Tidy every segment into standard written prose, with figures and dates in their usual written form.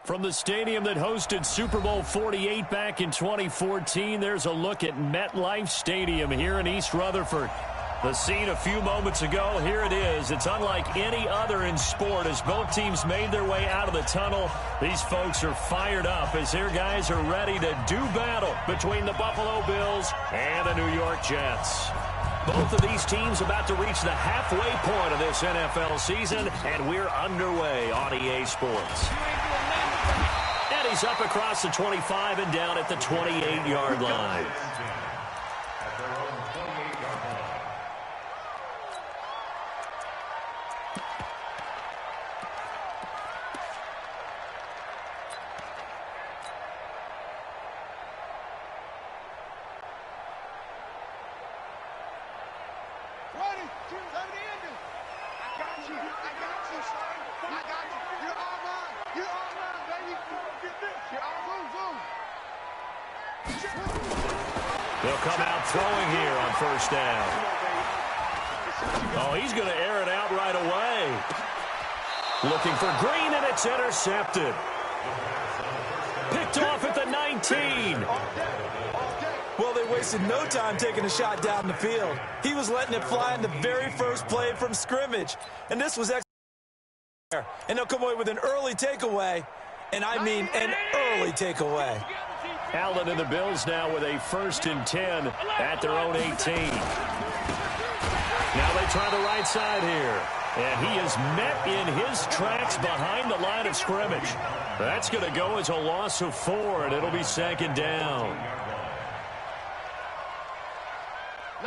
From the stadium that hosted Super Bowl 48 back in 2014, there's a look at MetLife Stadium here in East Rutherford. The scene a few moments ago, here it is. It's unlike any other in sport as both teams made their way out of the tunnel. These folks are fired up as their guys are ready to do battle between the Buffalo Bills and the New York Jets. Both of these teams about to reach the halfway point of this NFL season, and we're underway on EA Sports. And he's up across the 25 and down at the 28-yard line. They'll come out throwing here on first down. Oh, he's going to air it out right away. Looking for Green, and it's intercepted. Picked off at the 19. Well, they wasted no time taking a shot down the field. He was letting it fly in the very first play from scrimmage. And this was excellent. And they'll come away with an early takeaway. And I mean an early takeaway. Allen and the Bills now with a 1st and 10 at their own 18. Now they try the right side here. And he is met in his tracks behind the line of scrimmage. That's going to go as a loss of 4, and it'll be 2nd down.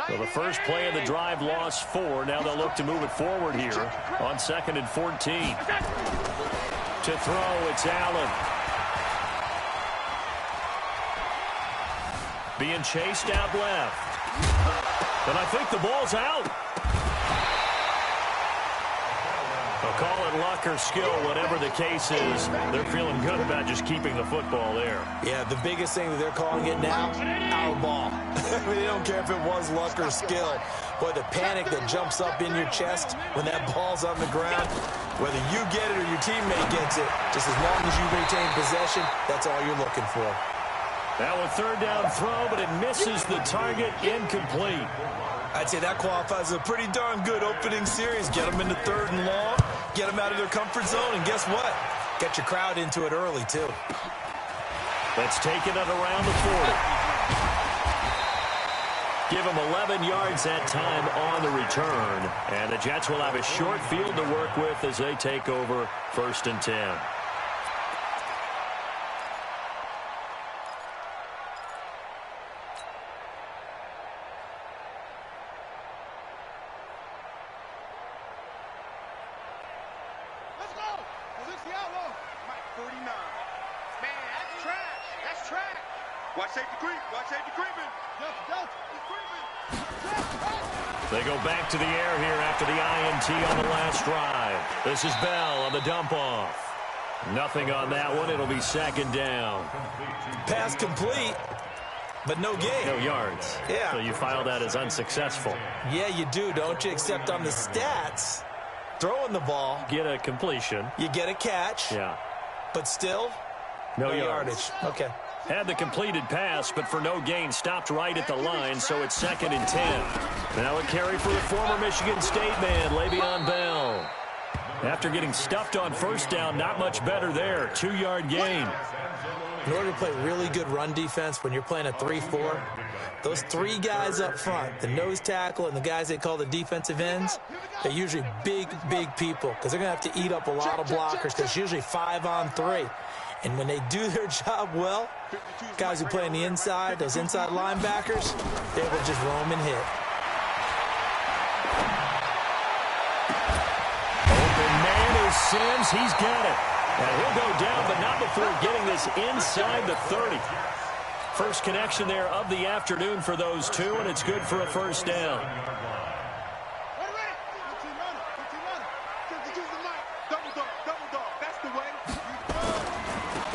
So the first play of the drive lost 4. Now they'll look to move it forward here on 2nd and 14. To throw, it's Allen. Being chased out left. And I think the ball's out. They'll call it luck or skill, whatever the case is. They're feeling good about just keeping the football there. Yeah, the biggest thing that they're calling it now, our ball. I mean, they don't care if it was luck or skill. Boy, the panic that jumps up in your chest when that ball's on the ground, whether you get it or your teammate gets it, just as long as you retain possession, that's all you're looking for. Now a 3rd down throw, but it misses the target, incomplete. I'd say that qualifies as a pretty darn good opening series. Get them into 3rd and long, get them out of their comfort zone, and guess what? Get your crowd into it early, too. Let's take it at around the 40. Give them 11 yards that time on the return. And the Jets will have a short field to work with as they take over 1st and 10. They go back to the air here after the INT on the last drive. This is Bell on the dump-off. Nothing on that one. It'll be 2nd down. Pass complete, but no gain. No yards. Yeah. So you file that as unsuccessful. Yeah, you do, don't you? Except on the stats, throwing the ball. Get a completion. You get a catch. Yeah. But still, no yardage. Okay. Had the completed pass, but for no gain, stopped right at the line, so it's 2nd and 10. Now a carry for the former Michigan State man, Le'Veon Bell. After getting stuffed on 1st down, not much better there. 2-yard gain. In order to play really good run defense when you're playing a 3-4, those 3 guys up front, the nose tackle and the guys they call the defensive ends, they're usually big, big people because they're going to have to eat up a lot of blockers because it's usually 5 on 3. And when they do their job well, guys who play on the inside, those inside linebackers, they will just roam and hit. Open man is Sims. He's got it. And he'll go down, but not before getting this inside the 30. First connection there of the afternoon for those two, and it's good for a 1st down.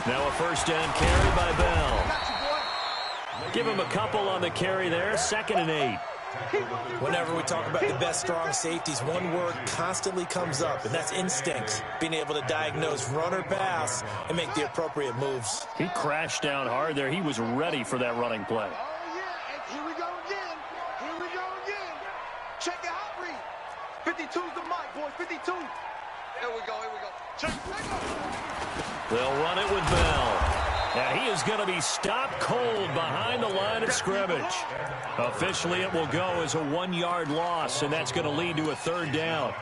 Now a 1st down carry by Bell. Give him a couple on the carry there. 2nd and 8. Whenever we talk about the best strong safeties, one word constantly comes up, and that's instincts. Being able to diagnose run or pass and make the appropriate moves. He crashed down hard there. He was ready for that running play. Oh, yeah, and here we go again. Here we go again. Check it out, Reed. 52's the mic, boys, 52. Here we go, here we go. Check it. They'll run it with Bell. And he is going to be stopped cold behind the line of scrimmage. Officially, it will go as a 1-yard loss, and that's going to lead to a 3rd down.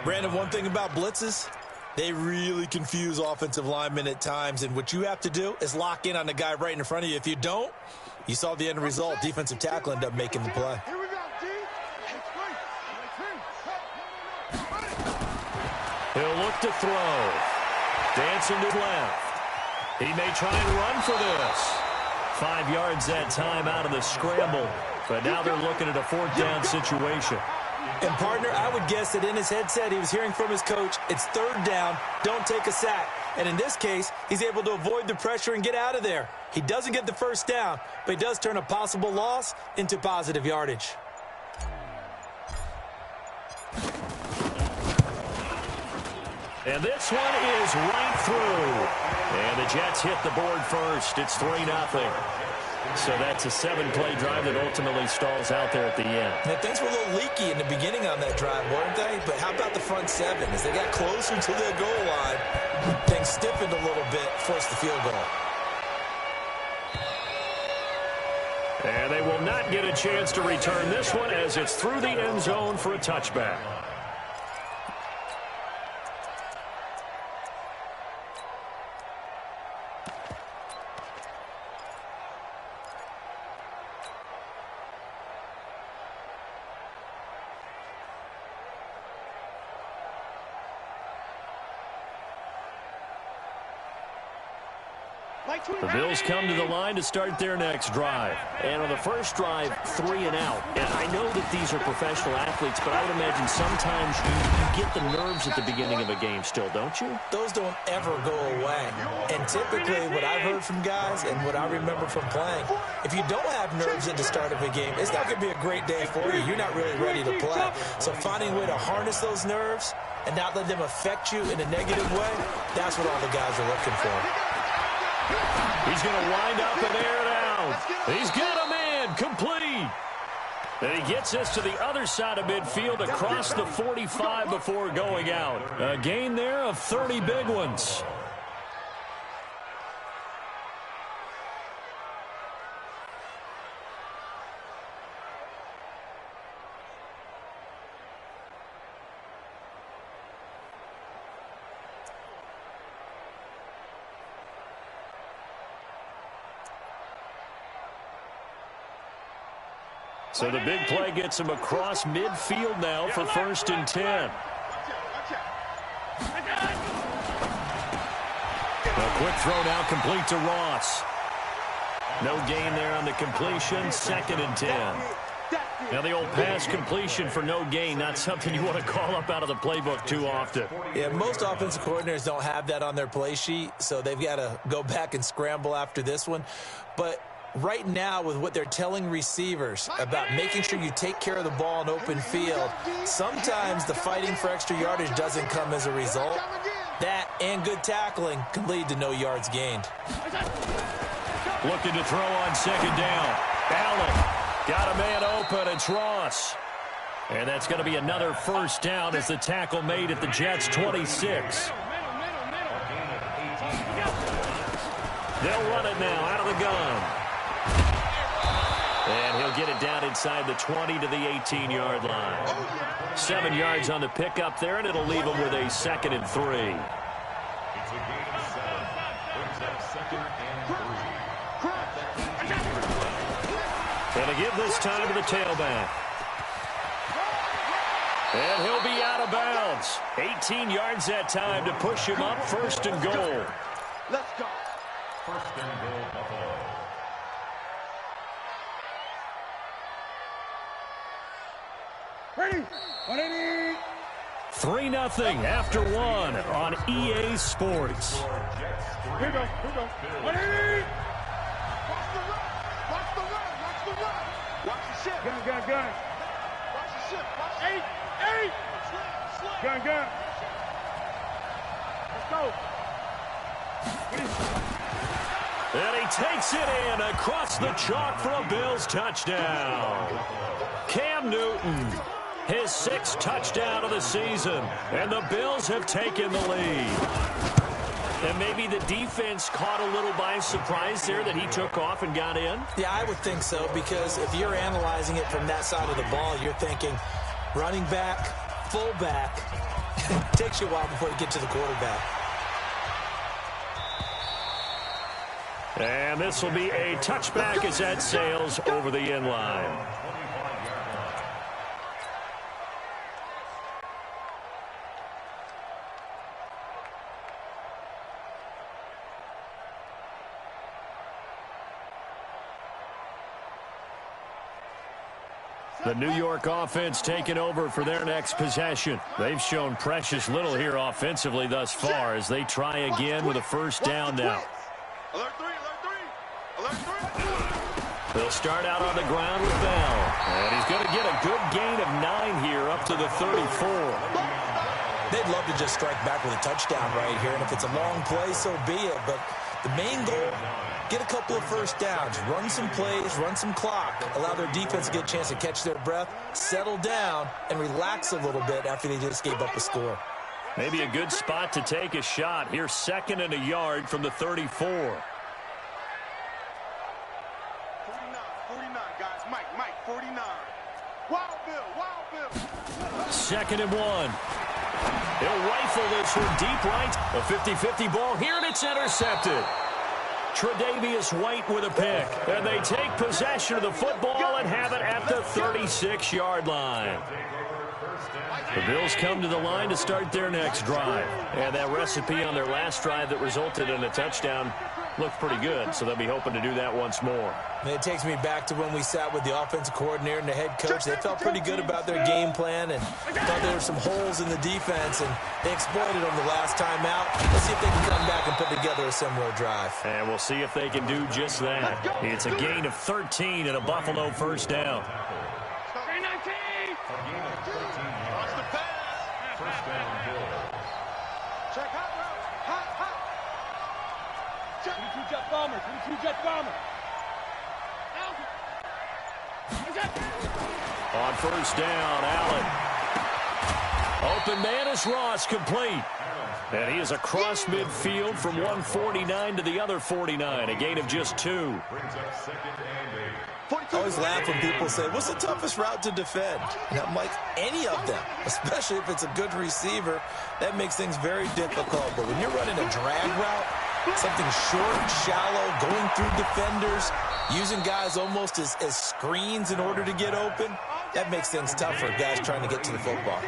Brandon, one thing about blitzes, they really confuse offensive linemen at times, and what you have to do is lock in on the guy right in front of you. If you don't, you saw the end result. Defensive tackle ended up making the play. Here we go, D. He'll look to throw. Dancing to left. He may try and run for this. 5 yards that time out of the scramble. But now they're looking at a 4th down situation. And, partner, I would guess that in his headset he was hearing from his coach, it's 3rd down, don't take a sack. And in this case, he's able to avoid the pressure and get out of there. He doesn't get the 1st down, but he does turn a possible loss into positive yardage. And this one is right through. And the Jets hit the board first. It's 3-0. So that's a 7-play drive that ultimately stalls out there at the end. Now, things were a little leaky in the beginning on that drive, weren't they? But how about the front 7? As they got closer to the goal line, things stiffened a little bit, forced the field goal. And they will not get a chance to return this one as it's through the end zone for a touchback. The Bills come to the line to start their next drive. And on the first drive, 3 and out. And I know that these are professional athletes, but I would imagine sometimes you get the nerves at the beginning of a game still, don't you? Those don't ever go away. And typically what I've heard from guys and what I remember from playing, if you don't have nerves at the start of a game, it's not going to be a great day for you. You're not really ready to play. So finding a way to harness those nerves and not let them affect you in a negative way, that's what all the guys are looking for. He's going to wind up and air it out. He's got a man complete. And he gets us to the other side of midfield across the 45 before going out. A gain there of 30 big ones. So the big play gets him across midfield now for 1st and 10. A quick throw now complete to Ross. No gain there on the completion. 2nd and 10. Now the old pass completion for no gain, not something you want to call up out of the playbook too often. Yeah, most offensive coordinators don't have that on their play sheet, so they've got to go back and scramble after this one. But right now, with what they're telling receivers about making sure you take care of the ball in open field, sometimes the fighting for extra yardage doesn't come as a result. That and good tackling can lead to no yards gained. Looking to throw on 2nd down. Allen got a man open. It's Ross. And that's going to be another 1st down as the tackle made at the Jets' 26. They'll run it now out of the gun. And he'll get it down inside the 20 to the 18-yard line. 7 yards on the pickup there, and it'll leave him with a 2nd and 3. It's a gain of 7. Brings up 2nd and 3. And to give this time to the tailback. And he'll be out of bounds. 18 yards that time to push him up 1st and goal. Let's go. 1st and goal, Buffalo. Ready? 180. 3-0 after 1 on EA Sports. Here we go. 180. Watch the run. Watch the run. Watch the run. Watch the shit. Good. Gun. Eight. Gun. Let's go. And he takes it in across the chalk for a Bills touchdown. Cam Newton, his 6th touchdown of the season, and the Bills have taken the lead. And maybe the defense caught a little by surprise there that he took off and got in? Yeah, I would think so, because if you're analyzing it from that side of the ball, you're thinking running back, fullback. It takes you a while before you get to the quarterback. And this will be a touchback as that sails over the end line. The New York offense taking over for their next possession. They've shown precious little here offensively thus far as they try again with a first down now. Alert 3. They'll start out on the ground with Bell. And he's going to get a good gain of 9 here up to the 34. They'd love to just strike back with a touchdown right here, and if it's a long play, so be it. But the main goal, get a couple of first downs, run some plays, run some clock, allow their defense to get a chance to catch their breath, settle down, and relax a little bit after they just gave up a score. Maybe a good spot to take a shot. Here's 2nd and a yard from the 34. 49, guys. Mike, 49. Wild Bill. 2nd and 1. He'll rifle this one deep right. A 50-50 ball here, and it's intercepted. Tre'Davious White with a pick. And they take possession of the football and have it at the 36-yard line. The Bills come to the line to start their next drive. And that recipe on their last drive that resulted in a touchdown looked pretty good, so they'll be hoping to do that once more. And it takes me back to when we sat with the offensive coordinator and the head coach. They felt pretty good about their game plan and thought there were some holes in the defense, and they exploited them the last time out. Let's see if they can come back and put together a similar drive. And we'll see if they can do just that. It's a gain of 13 and a Buffalo first down. First down, Bills. Check hot route. Hot. 22 jet bomber. On first down, Allen. Open man is Ross, complete. And he is across midfield from 149 to the other 49, a gain of just 2. Brings up 2nd and 8. I always laugh when people say, what's the toughest route to defend? And I'm like, any of them, especially if it's a good receiver. That makes things very difficult. But when you're running a drag route, something short, shallow, going through defenders, using guys almost as screens in order to get open, that makes things tough for guys trying to get to the football.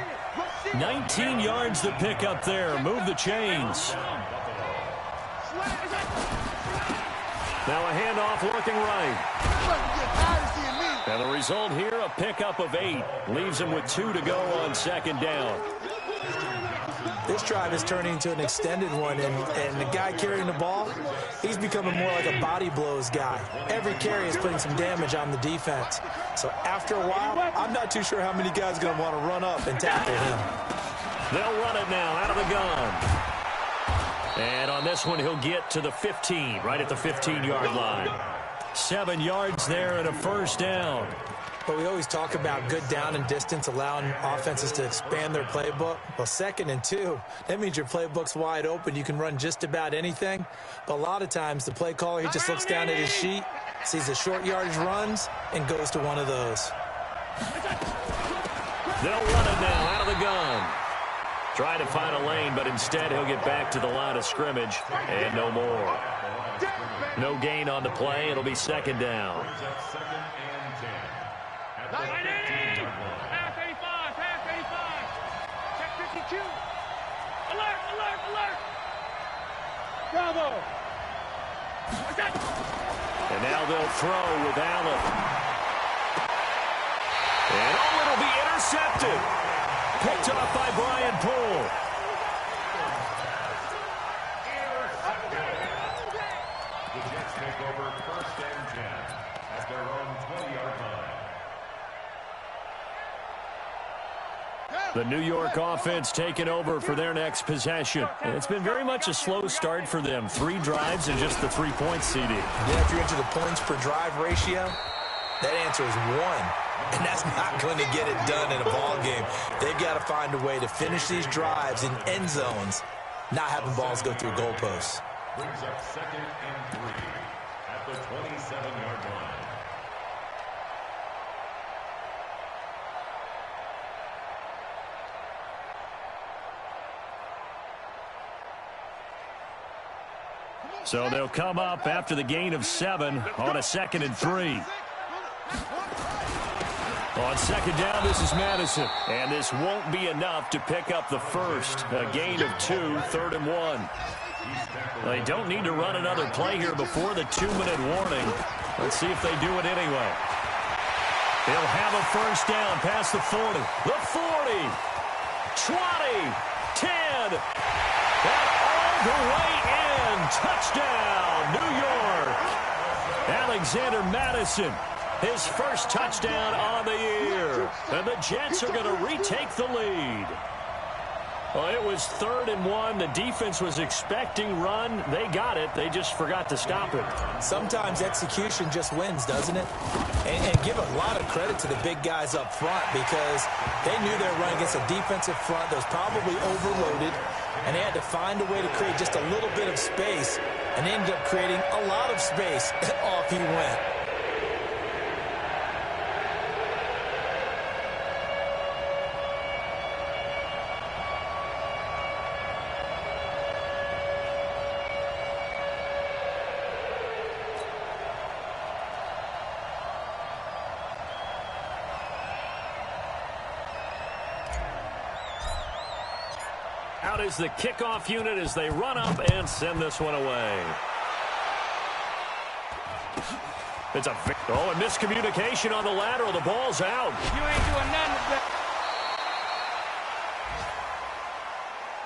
19 yards to pick up there. Move the chains. Now a handoff looking right. And the result here, a pickup of 8. Leaves him with 2 to go on 2nd down. This drive is turning into an extended one, and the guy carrying the ball, he's becoming more like a body blows guy. Every carry is putting some damage on the defense. So after a while, I'm not too sure how many guys are going to want to run up and tackle him. They'll run it now out of the gun. And on this one, he'll get to the 15, right at the 15-yard line. 7 yards there and a first down. But we always talk about good down and distance, allowing offenses to expand their playbook. Well, 2nd and 2, that means your playbook's wide open. You can run just about anything. But a lot of times, the play caller, he just looks down at his sheet, sees the short yardage runs, and goes to one of those. They'll run it now out of the gun. Try to find a lane, but instead he'll get back to the line of scrimmage, and no more. No gain on the play. It'll be 2nd down. Half 85. Check 52. Alert. Bravo. And now they'll throw with Allen. And it'll be intercepted. Picked off by Brian Poole. The Jets take over 1st and 10 at their own 20-yard line. The New York offense taking over for their next possession. And it's been very much a slow start for them. 3 drives and just the 3 points, CD. Yeah, if you're into the points per drive ratio, that answer is 1. And that's not going to get it done in a ball game. They've got to find a way to finish these drives in end zones, not having balls go through goalposts. Brings up 2nd and 3 at the 27-yard line. So they'll come up after the gain of 7 on a 2nd and 3. On 2nd down, this is Madison. And this won't be enough to pick up the first. A gain of 2, 3rd and 1. They don't need to run another play here before the 2-minute warning. Let's see if they do it anyway. They'll have a first down past the 40. The 40. 20. 10. And all the way in. Touchdown, New York. Alexander Madison, his first touchdown on the year. And the Jets are going to retake the lead. Well, it was 3rd and 1. The defense was expecting run. They got it. They just forgot to stop it. Sometimes execution just wins, doesn't it? And give a lot of credit to the big guys up front because they knew they were running against a defensive front that was probably overloaded, and they had to find a way to create just a little bit of space, and they ended up creating a lot of space. Off he went. Out is the kickoff unit as they run up and send this one away. It's a and miscommunication on the lateral. The ball's out. You ain't doing nothing with that.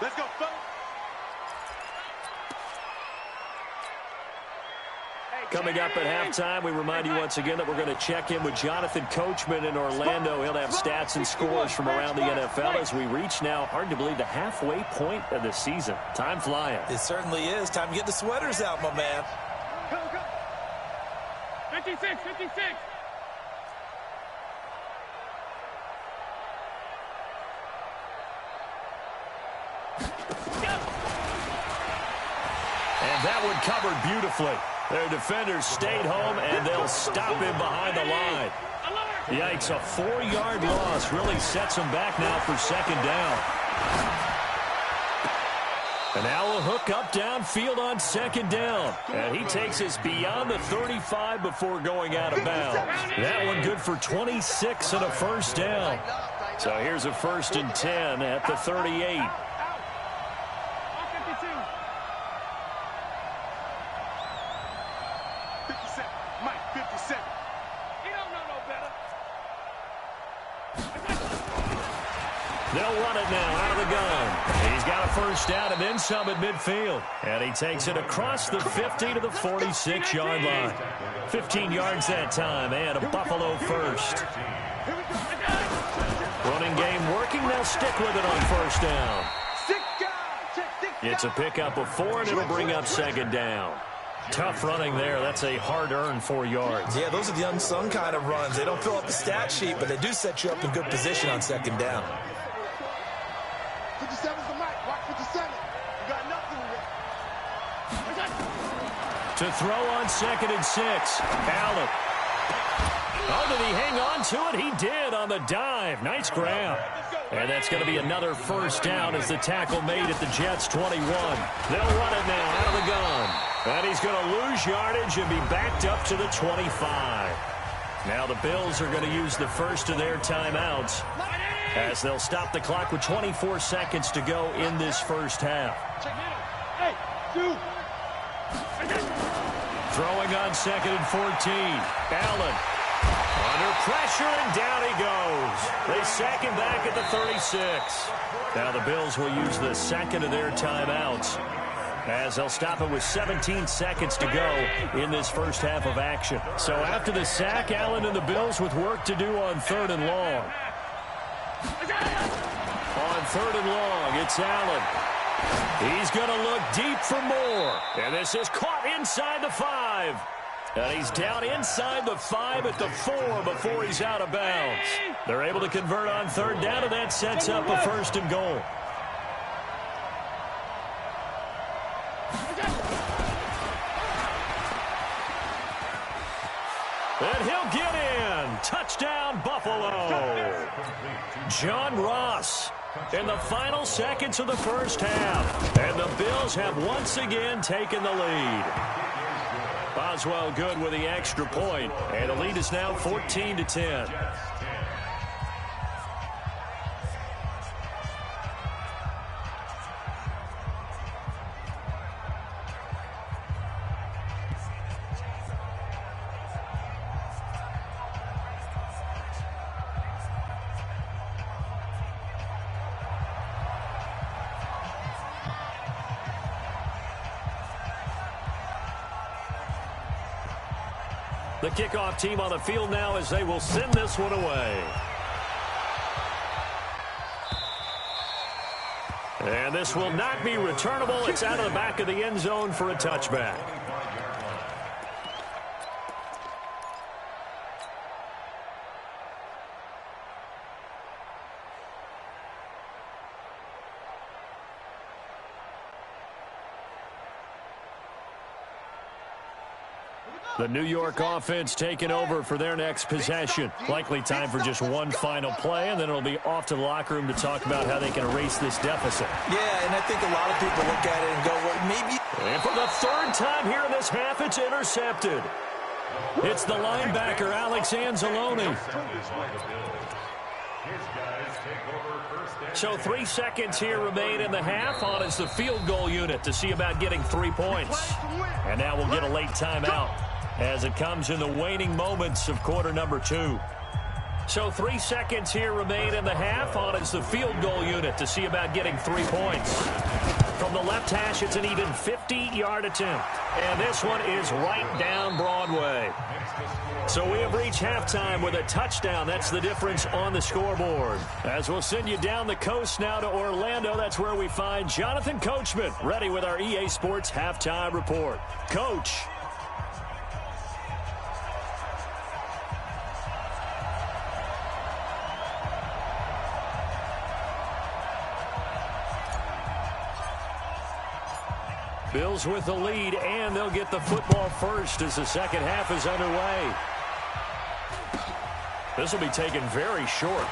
Let's go, fellas. Coming up at halftime, we remind you once again that we're going to check in with Jonathan Coachman in Orlando. He'll have stats and scores from around the NFL as we reach now, hard to believe, the halfway point of the season. Time flying. It certainly is. Time to get the sweaters out, my man. Go, go. 56, 56. And that one covered beautifully. Their defenders stayed home, and they'll stop him behind the line. Yikes, a 4-yard loss really sets them back now for 2nd down. And now a hook up downfield on 2nd down. And he takes us beyond the 35 before going out of bounds. That one good for 26 and a first down. So here's a 1st and 10 at the 38. 57. He don't know no better. They'll run it now out of the gun. He's got a first down and then some at midfield. And he takes it across the 50 to the 46-yard line. 15 yards that time and a Buffalo first. Running game working. They'll stick with it on first down. It's a pickup of 4, and it'll bring up 2nd down. Tough running there. That's a hard-earned 4 yards. Yeah, those are the unsung kind of runs. They don't fill up the stat sheet, but they do set you up in good position on 2nd down. 57's the mic. Watch 57. You got nothing with it. To throw on 2nd and 6. Allen. Oh, did he hang on to it? He did on the dive. Nice grab. And that's going to be another first down as the tackle made at the Jets' 21. They'll run it now out of the gun. And he's going to lose yardage and be backed up to the 25. Now the Bills are going to use the first of their timeouts as they'll stop the clock with 24 seconds to go in this first half. Hey, dude. Throwing on 2nd and 14. Allen. Under pressure, and down he goes. They sack him back at the 36. Now the Bills will use the second of their timeouts as they'll stop it with 17 seconds to go in this first half of action. So after the sack, Allen and the Bills with work to do on 3rd and long. 3rd and long. It's Allen. He's going to look deep for more. And this is caught inside the 5. And he's down inside the 5 at the 4 before he's out of bounds. They're able to convert on 3rd down, and that sets up a 1st and goal. And he'll get in. Touchdown, Buffalo. John Ross in the final seconds of the 1st half. And the Bills have once again taken the lead. Boswell good with the extra point. And the lead is now 14-10. The kickoff team on the field now as they will send this one away. And this will not be returnable. It's out of the back of the end zone for a touchback. The New York offense taking over for their next possession. Likely time for just one final play, and then it'll be off to the locker room to talk about how they can erase this deficit. Yeah, and I think a lot of people look at it and go, well, maybe. And for the 3rd time here in this half, it's intercepted. It's the linebacker, Alex Anzalone. So 3 seconds here remain in the half. On is the field goal unit to see about getting 3 points. And now we'll get a late timeout as it comes in the waning moments of quarter number 2. So 3 seconds here remain in the half. On is the field goal unit to see about getting 3 points. From the left hash, it's an even 50-yard attempt. And this one is right down Broadway. So we have reached halftime with a touchdown. That's the difference on the scoreboard. As we'll send you down the coast now to Orlando, that's where we find Jonathan Coachman, ready with our EA Sports Halftime Report. Coach. Bills with the lead, and they'll get the football first as the second half is underway. This will be taken very short.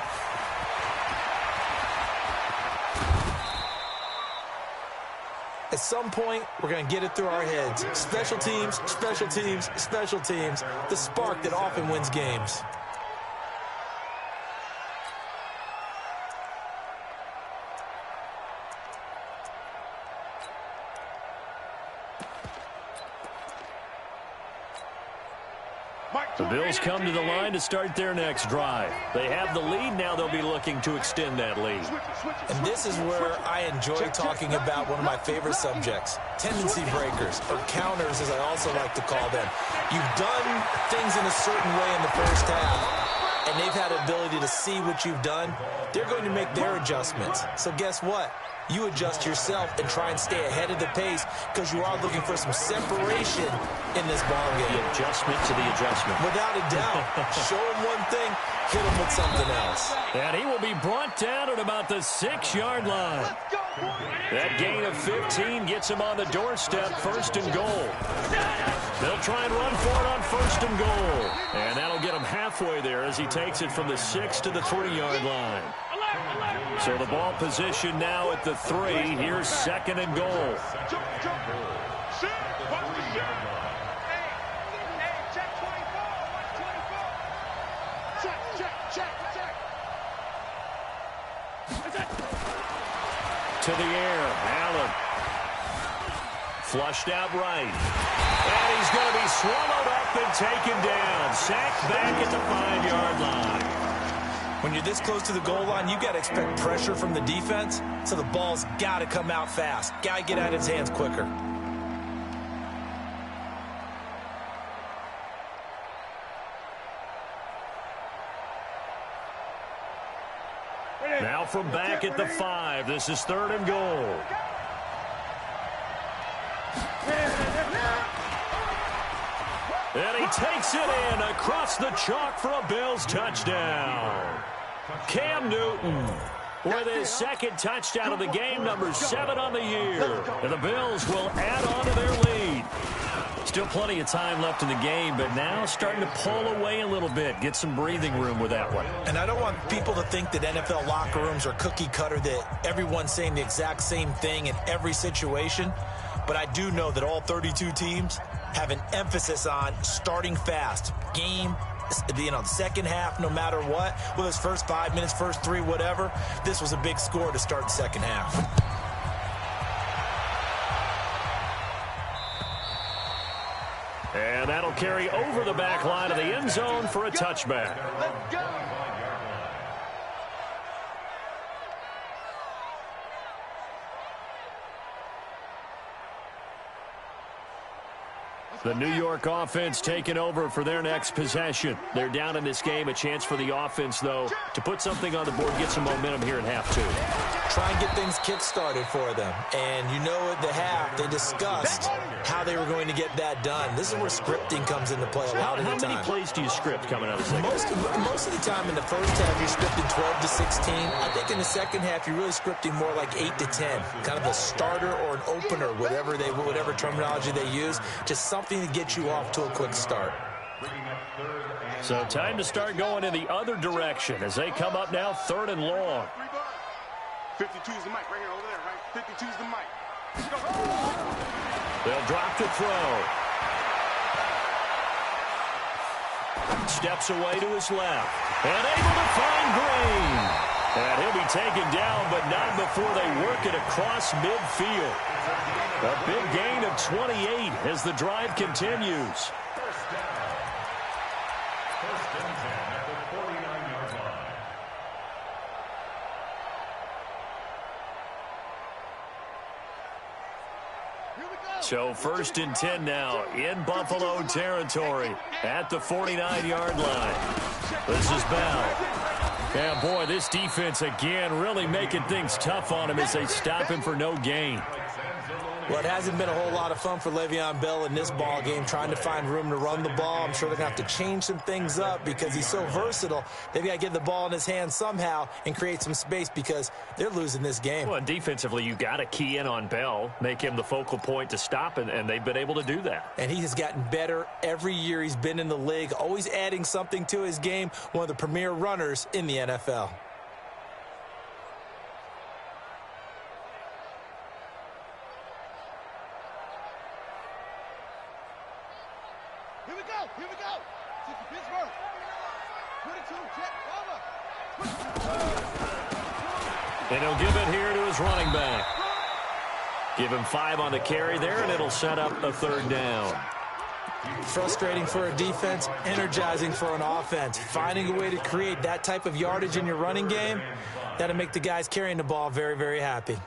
At some point, we're going to get it through our heads. Special teams, special teams, special teams. The spark that often wins games. The Bills come to the line to start their next drive. They have the lead. Now they'll be looking to extend that lead. And this is where I enjoy talking about one of my favorite subjects, tendency breakers, or counters as I also like to call them. You've done things in a certain way in the first half, and they've had the ability to see what you've done. They're going to make their adjustments. So guess what? You adjust yourself and try and stay ahead of the pace because you are looking for some separation in this ball game. The adjustment to the adjustment. Without a doubt. Show him one thing, hit him with something else. And he will be brought down at about the 6-yard line. That gain of 15 gets him on the doorstep, 1st and goal. They'll try and run for it on 1st and goal. And that'll get him halfway there as he takes it from the 6 to the 3-yard line. So the ball position now at the 3. Here's 2nd and goal. To the air, Allen. Flushed out right. And he's going to be swallowed up and taken down. Sacked back at the 5-yard line. When you're this close to the goal line, you've got to expect pressure from the defense, so the ball's got to come out fast. Got to get out of his hands quicker. Now from back at the 5, this is 3rd and goal. And he takes it in across the chalk for a Bills touchdown. Cam Newton with his 2nd touchdown of the game, number 7 on the year. And the Bills will add on to their lead. Still plenty of time left in the game, but now starting to pull away a little bit, get some breathing room with that one. And I don't want people to think that NFL locker rooms are cookie cutter, that everyone's saying the exact same thing in every situation. But I do know that all 32 teams have an emphasis on starting fast. Game, the second half, no matter what, whether it's first 5 minutes, first 3, whatever, this was a big score to start the second half. And that'll carry over the back line of the end zone for a touchback. Let's go. The New York offense taking over for their next possession. They're down in this game. A chance for the offense, though, to put something on the board, get some momentum here in half 2. Try and get things kick-started for them. And you know at the half, they discussed how they were going to get that done. This is where scripting comes into play a lot of the time. How many plays do you script coming out of the second? Most of the time in the first half, you're scripting 12 to 16. I think in the second half, you're really scripting more like 8 to 10. Kind of a starter or an opener, whatever terminology they use. Just something to get you off to a quick start. So time to start going in the other direction as they come up now 3rd and long. 52 is the mic right here, over there, right? 52 is the mic. They'll drop to throw. Steps away to his left. And able to find Green. And he'll be taken down, but not before they work it across midfield. A big gain of 28 as the drive continues. First and 10 at the 49-yard line. So 1st and 10 now in Buffalo territory at the 49-yard line. This is Bell. And boy, this defense again really making things tough on him as they stop him for no gain. Well, it hasn't been a whole lot of fun for Le'Veon Bell in this ball game, trying to find room to run the ball. I'm sure they're going to have to change some things up because he's so versatile. They've got to get the ball in his hands somehow and create some space because they're losing this game. Well, and defensively, you got to key in on Bell, make him the focal point to stop, and they've been able to do that. And he has gotten better every year he's been in the league, always adding something to his game, one of the premier runners in the NFL. Here we go. Pittsburgh. 22, check, over. And he'll give it here to his running back. Give him 5 on the carry there, and it'll set up a 3rd down. Frustrating for a defense, energizing for an offense. Finding a way to create that type of yardage in your running game, that'll make the guys carrying the ball very, very happy.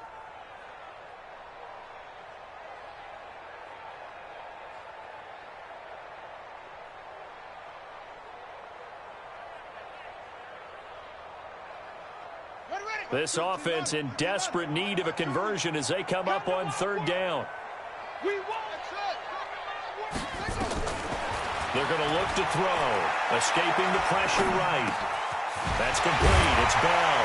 This offense in desperate need of a conversion as they come up on 3rd down. They're going to look to throw. Escaping the pressure right. That's complete. It's Bell.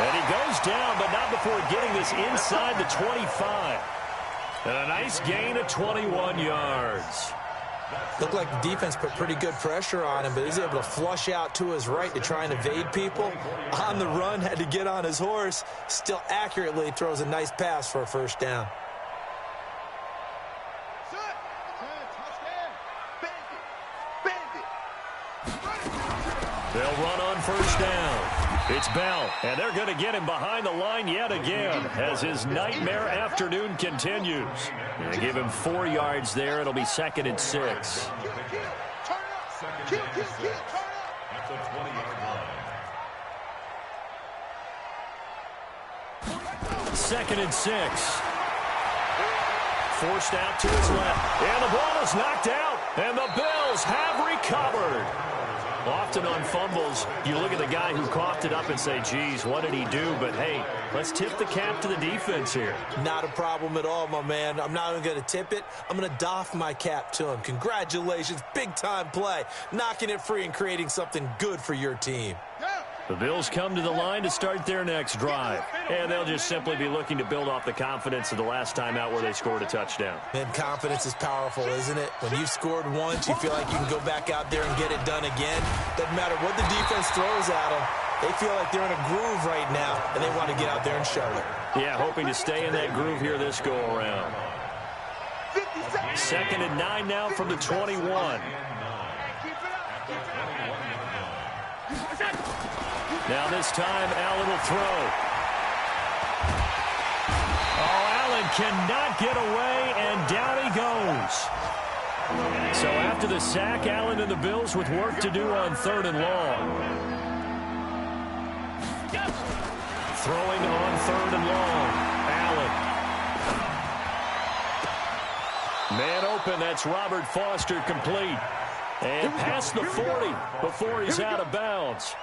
And he goes down, but not before getting this inside the 25. And a nice gain of 21 yards. Looked like the defense put pretty good pressure on him, but he's able to flush out to his right to try and evade people. On the run, had to get on his horse. Still accurately throws a nice pass for a 1st down. They'll run on 1st down. It's Bell, and they're going to get him behind the line yet again as his nightmare afternoon continues. They give him 4 yards there. It'll be 2nd and 6. At the 20-yard line. 2nd and 6. Forced out to his left. And the ball is knocked out. And the Bills have recovered. Often on fumbles, you look at the guy who coughed it up and say, geez, what did he do? But, hey, let's tip the cap to the defense here. Not a problem at all, my man. I'm not even going to tip it. I'm going to doff my cap to him. Congratulations. Big-time play. Knocking it free and creating something good for your team. The Bills come to the line to start their next drive. And they'll just simply be looking to build off the confidence of the last time out where they scored a touchdown. Man, confidence is powerful, isn't it? When you've scored once, you feel like you can go back out there and get it done again. Doesn't matter what the defense throws at them. They feel like they're in a groove right now, and they want to get out there and show it. Yeah, hoping to stay in that groove here this go-around. 2nd and 9 now from the 21. Now this time, Allen will throw. Oh, Allen cannot get away, and down he goes. So after the sack, Allen and the Bills with work to do on 3rd and long. Throwing on 3rd and long. Allen. Man open, that's Robert Foster complete. And past the 40 before he's out of bounds.